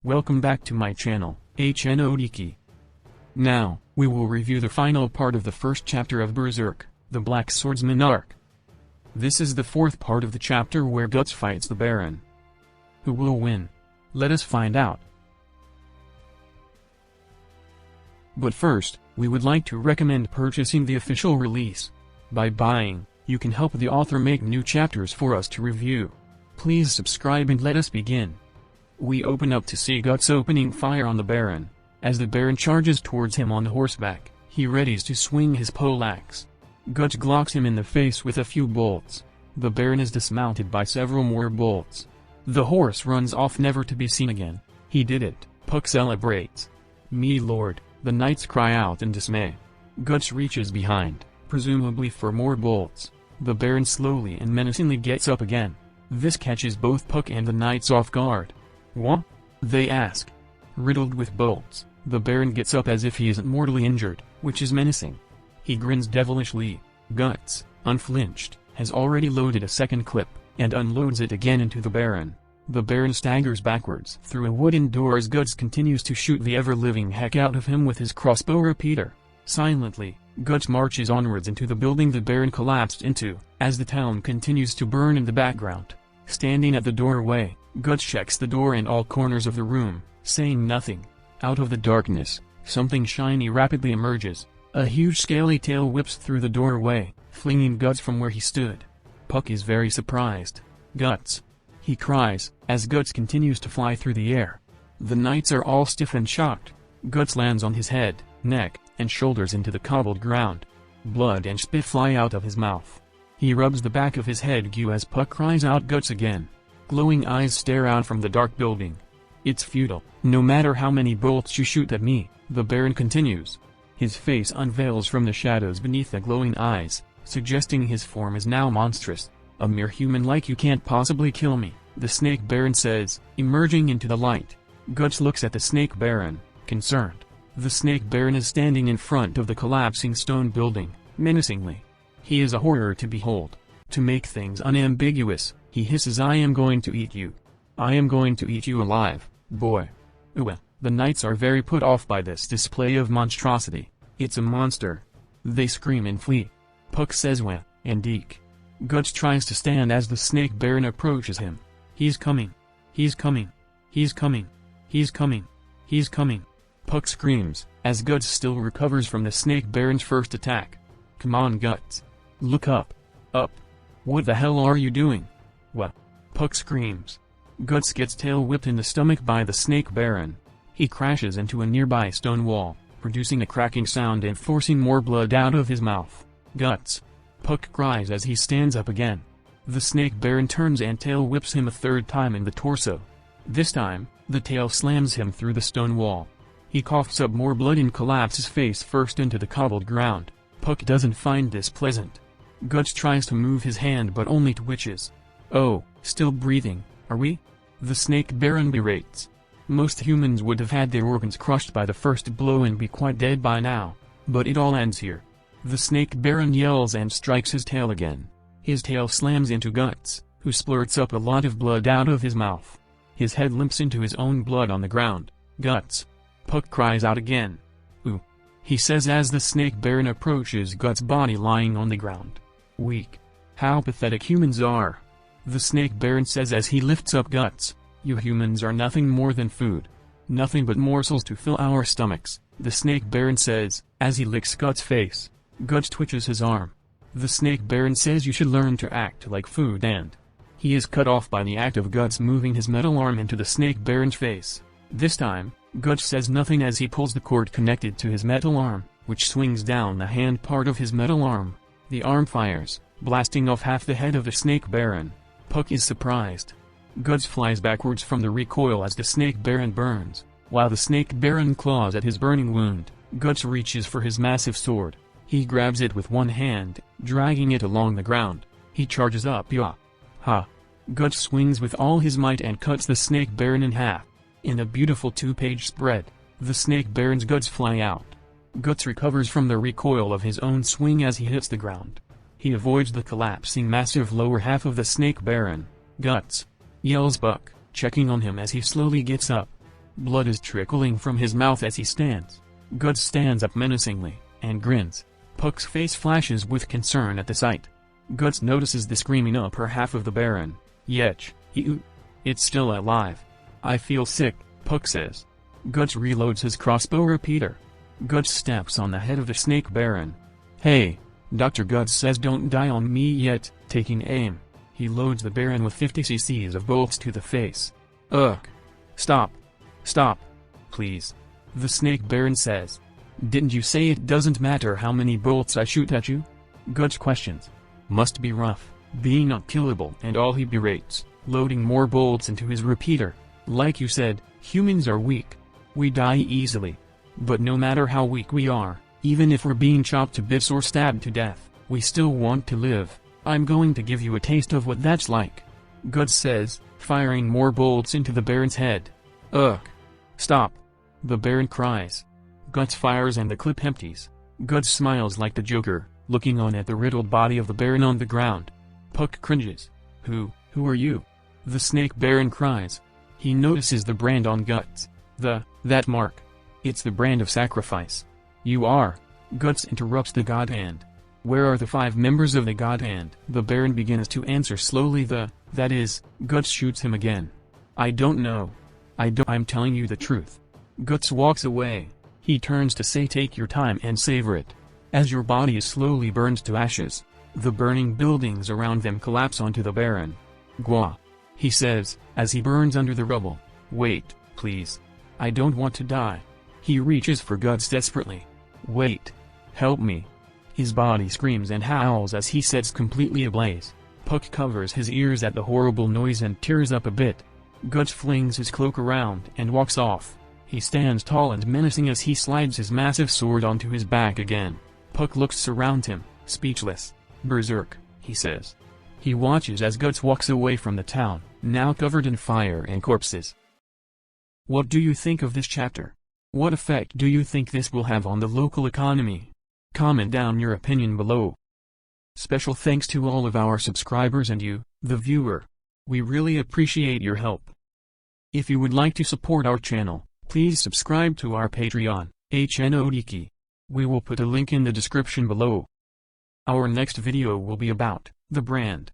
Welcome back to my channel, Odeki. Now, we will review the final part of the first chapter of Berserk, the Black Swordsman arc. This is the fourth part of the chapter where Guts fights the Baron. Who will win? Let us find out. But first, we would like to recommend purchasing the official release. By buying, you can help the author make new chapters for us to review. Please subscribe and let us begin. We open up to see Guts opening fire on the Baron. As the Baron charges towards him on horseback, he readies to swing his poleaxe. Guts glocks him in the face with a few bolts. The Baron is dismounted by several more bolts. The horse runs off never to be seen again. He did it, Puck celebrates. Me lord, the knights cry out in dismay. Guts reaches behind, presumably for more bolts. The Baron slowly and menacingly gets up again. This catches both Puck and the knights off guard. What? They ask. Riddled with bolts, the Baron gets up as if he isn't mortally injured, which is menacing. He grins devilishly. Guts, unflinched, has already loaded a second clip, and unloads it again into the Baron. The Baron staggers backwards through a wooden door as Guts continues to shoot the ever-living heck out of him with his crossbow repeater. Silently, Guts marches onwards into the building the Baron collapsed into, as the town continues to burn in the background. Standing at the doorway, Guts checks the door and all corners of the room, saying nothing. Out of the darkness, something shiny rapidly emerges. A huge scaly tail whips through the doorway, flinging Guts from where he stood. Puck is very surprised. Guts! He cries, as Guts continues to fly through the air. The knights are all stiff and shocked. Guts lands on his head, neck, and shoulders into the cobbled ground. Blood and spit fly out of his mouth. He rubs the back of his head as Puck cries out Guts again. Glowing eyes stare out from the dark building. It's futile. No matter how many bolts you shoot at me, the Baron continues. His face unveils from the shadows beneath the glowing eyes, suggesting his form is now monstrous. A mere human like you can't possibly kill me, the Snake Baron says, emerging into the light. Guts looks at the Snake Baron, concerned. The Snake Baron is standing in front of the collapsing stone building, menacingly. He is a horror to behold. To make things unambiguous, he hisses, "I am going to eat you. I am going to eat you alive, boy." The knights are very put off by this display of monstrosity. It's a monster. They scream and flee. Puck says "Wah," and "Eek." Guts tries to stand as the Snake Baron approaches him. He's coming. He's coming. He's coming. He's coming. He's coming. Puck screams, as Guts still recovers from the Snake Baron's first attack. "Come on, Guts. Look up. Up. What the hell are you doing?" "What?" Puck screams. Guts gets tail whipped in the stomach by the Snake Baron. He crashes into a nearby stone wall, producing a cracking sound and forcing more blood out of his mouth. "Guts!" Puck cries as he stands up again. The Snake Baron turns and tail whips him a third time in the torso. This time, the tail slams him through the stone wall. He coughs up more blood and collapses face first into the cobbled ground. Puck doesn't find this pleasant. Guts tries to move his hand but only twitches. "Oh, still breathing, are we?" The Snake Baron berates. Most humans would have had their organs crushed by the first blow and be quite dead by now. But it all ends here. The Snake Baron yells and strikes his tail again. His tail slams into Guts, who splurts up a lot of blood out of his mouth. His head limps into his own blood on the ground. "Guts!" Puck cries out again. "Ooh!" he says as the Snake Baron approaches Guts' body lying on the ground. "Weak. How pathetic humans are," the Snake Baron says as he lifts up Guts. "You humans are nothing more than food. Nothing but morsels to fill our stomachs," the Snake Baron says, as he licks Guts' face. Guts twitches his arm. The Snake Baron says you should learn to act like food, and he is cut off by the act of Guts moving his metal arm into the Snake Baron's face. This time, Guts says nothing as he pulls the cord connected to his metal arm, which swings down the hand part of his metal arm. The arm fires, blasting off half the head of the Snake Baron. Puck is surprised. Guts flies backwards from the recoil as the Snake Baron burns. While the Snake Baron claws at his burning wound, Guts reaches for his massive sword. He grabs it with one hand, dragging it along the ground. He charges up. "Yah! Ha!" Guts swings with all his might and cuts the Snake Baron in half. In a beautiful two-page spread, the Snake Baron's guts fly out. Guts recovers from the recoil of his own swing as he hits the ground. He avoids the collapsing massive lower half of the Snake Baron. "Guts!" yells Buck, checking on him as he slowly gets up. Blood is trickling from his mouth as he stands. Guts stands up menacingly, and grins. Puck's face flashes with concern at the sight. Guts notices the screaming upper half of the Baron. Yech, it's still alive. I feel sick, Puck says. Guts reloads his crossbow repeater. Guts steps on the head of the Snake Baron. Hey, Dr. Guts says don't die on me yet, taking aim. He loads the Baron with 50 cc's of bolts to the face. Ugh. Stop. Stop. Please. The Snake Baron says. Didn't you say it doesn't matter how many bolts I shoot at you? Guts questions. Must be rough, being unkillable and all he berates, loading more bolts into his repeater. Like you said, humans are weak. We die easily. But no matter how weak we are, even if we're being chopped to bits or stabbed to death, we still want to live. I'm going to give you a taste of what that's like. Guts says, firing more bolts into the Baron's head. Ugh. Stop. The Baron cries. Guts fires and the clip empties. Guts smiles like the Joker, looking on at the riddled body of the Baron on the ground. Puck cringes. Who are you? The Snake Baron cries. He notices the brand on Guts. That mark. It's the brand of sacrifice. You are. Guts interrupts the God Hand. Where are the 5 members of the God Hand? The Baron begins to answer slowly that is, Guts shoots him again. I don't know. I'm telling you the truth. Guts walks away. He turns to say take your time and savor it. As your body is slowly burned to ashes, the burning buildings around them collapse onto the Baron. Gwa. He says, as he burns under the rubble. Wait, please. I don't want to die. He reaches for Guts desperately. Wait. Help me. His body screams and howls as he sets completely ablaze. Puck covers his ears at the horrible noise and tears up a bit. Guts flings his cloak around and walks off. He stands tall and menacing as he slides his massive sword onto his back again. Puck looks around him, speechless. Berserk, he says. He watches as Guts walks away from the town, now covered in fire and corpses. What do you think of this chapter? What effect do you think this will have on the local economy? Comment down your opinion below. Special thanks to all of our subscribers and you, the viewer. We really appreciate your help. If you would like to support our channel, please subscribe to our Patreon, Odeki. We will put a link in the description below. Our next video will be about the brand.